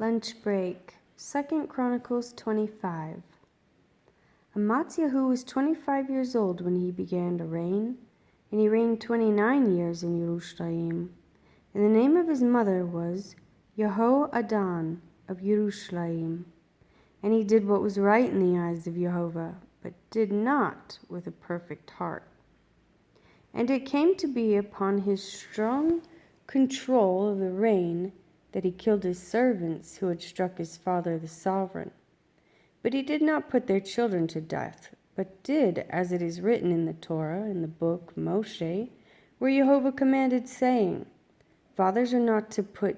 Lunch break. 2 Chronicles 25. Amatziahu was 25 years old when he began to reign, and he reigned 29 years in Yerushalayim. And the name of his mother was Jehoaddan of Yerushalayim. And he did what was right in the eyes of Jehovah, but did not with a perfect heart. And it came to be upon his strong control of the reign that he killed his servants who had struck his father the sovereign. But he did not put their children to death, but did as it is written in the Torah, in the book Moshe, where Jehovah commanded, saying, Fathers are not to put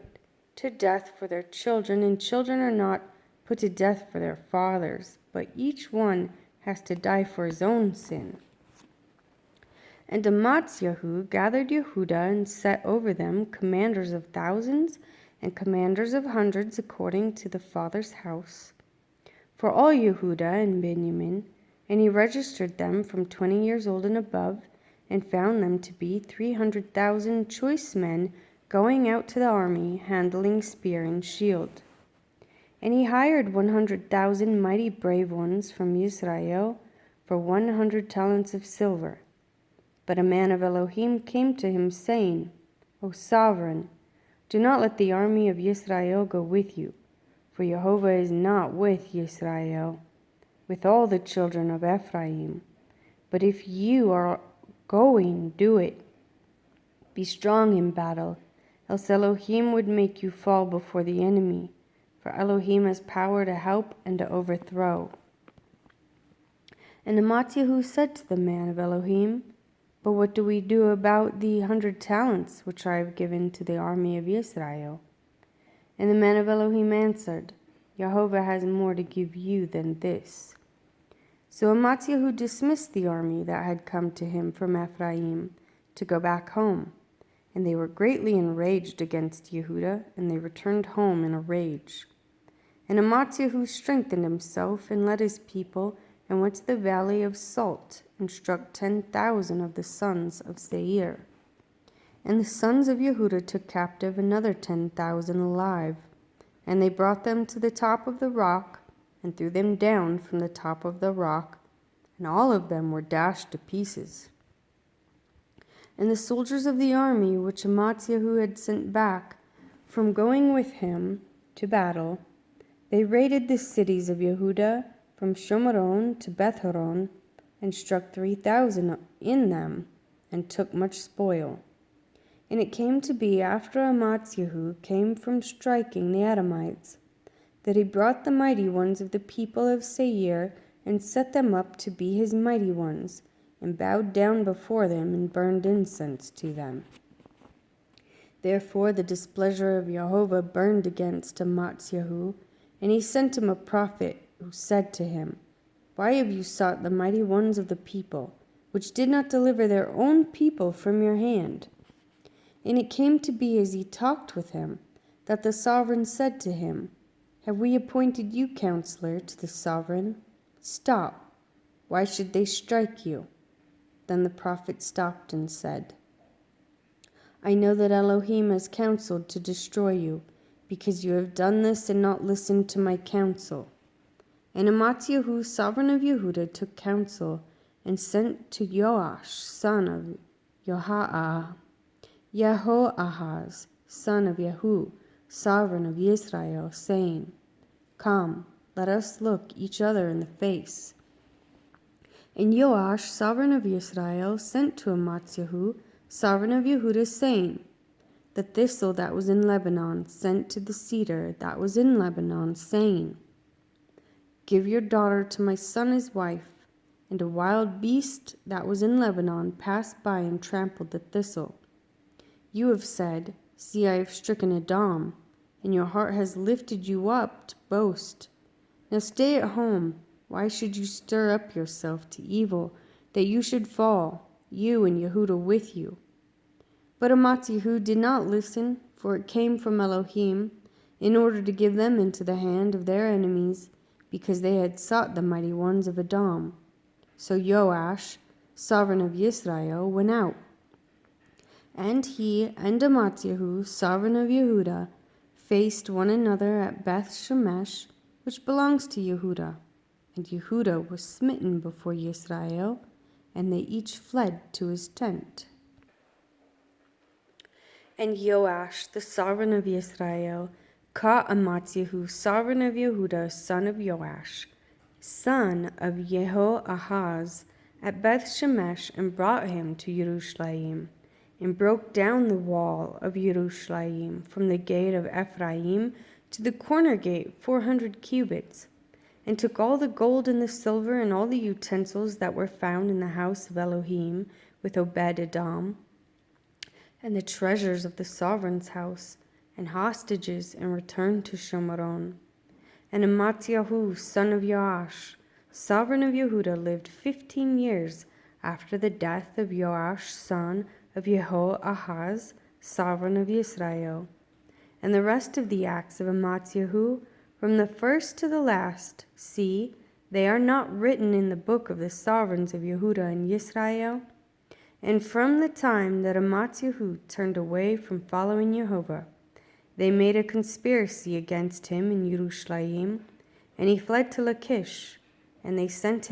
to death for their children, and children are not put to death for their fathers, but each one has to die for his own sin. And Amatziahu gathered Yehudah and set over them commanders of thousands and commanders of hundreds according to the father's house, for all Yehudah and Benjamin, and he registered them from 20 years old and above, and found them to be 300,000 choice men going out to the army, handling spear and shield. And he hired 100,000 mighty brave ones from Israel for 100 talents of silver. But a man of Elohim came to him, saying, O sovereign, do not let the army of Israel go with you, for Jehovah is not with Israel, with all the children of Ephraim. But if you are going, do it. Be strong in battle, else Elohim would make you fall before the enemy, for Elohim has power to help and to overthrow. And Amatziahu said to the man of Elohim, But what do we do about the 100 talents which I have given to the army of Israel? And the man of Elohim answered, Jehovah has more to give you than this. So Amatziahu dismissed the army that had come to him from Ephraim to go back home. And they were greatly enraged against Yehudah, and they returned home in a rage. And Amatziahu strengthened himself and led his people and went to the valley of Salt, and struck 10,000 of the sons of Seir. And the sons of Yehudah took captive another 10,000 alive, and they brought them to the top of the rock, and threw them down from the top of the rock, and all of them were dashed to pieces. And the soldiers of the army which Amatziahu had sent back from going with him to battle, they raided the cities of Yehudah from Shomeron to Beth-horon, and struck 3,000 in them, and took much spoil. And it came to be after Amatziahu came from striking the Edomites, that he brought the mighty ones of the people of Seir, and set them up to be his mighty ones, and bowed down before them, and burned incense to them. Therefore the displeasure of Jehovah burned against Amatziahu, and he sent him a prophet, who said to him, Why have you sought the mighty ones of the people, which did not deliver their own people from your hand? And it came to be as he talked with him, that the sovereign said to him, Have we appointed you counselor to the sovereign? Stop. Why should they strike you? Then the prophet stopped and said, I know that Elohim has counseled to destroy you, because you have done this and not listened to my counsel. And Amatziahu, sovereign of Yehudah, took counsel, and sent to Joash, son of Jehoahaz, son of Jehu, sovereign of Israel, saying, Come, let us look each other in the face. And Joash, sovereign of Israel, sent to Amatziahu, sovereign of Yehudah, saying, The thistle that was in Lebanon sent to the cedar that was in Lebanon, saying, Give your daughter to my son as wife. And a wild beast that was in Lebanon passed by and trampled the thistle. You have said, See, I have stricken Edom, and your heart has lifted you up to boast. Now stay at home. Why should you stir up yourself to evil, that you should fall, you and Yehudah with you? But Amatziahu did not listen, for it came from Elohim, in order to give them into the hand of their enemies, because they had sought the mighty ones of Edom. So Joash, sovereign of Israel, went out. And he and Amatziahu, sovereign of Yehudah, faced one another at Beth Shemesh, which belongs to Yehuda. And Yehuda was smitten before Yisrael, and they each fled to his tent. And Joash, the sovereign of Yisrael, caught Amatziyahu, sovereign of Yehuda, son of Joash, son of Jehoahaz, at Beth Shemesh, and brought him to Jerusalem, and broke down the wall of Jerusalem from the gate of Ephraim to the corner gate 400 cubits, and took all the gold and the silver and all the utensils that were found in the house of Elohim with Obed-Edom, and the treasures of the sovereign's house, and hostages, and returned to Shomaron. And Amatziyahu, son of Joash, sovereign of Yehuda, lived 15 years after the death of Joash, son of Jehoahaz, sovereign of Israel. And the rest of the acts of Amatziyahu, from the first to the last, see, they are not written in the book of the sovereigns of Yehuda and Israel. And from the time that Amatziyahu turned away from following Jehovah, they made a conspiracy against him in Jerusalem, and he fled to Lachish, and they sent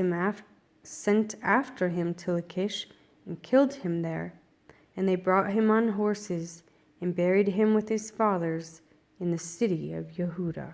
after him to Lachish, and killed him there. And they brought him on horses, and buried him with his fathers in the city of Yehuda.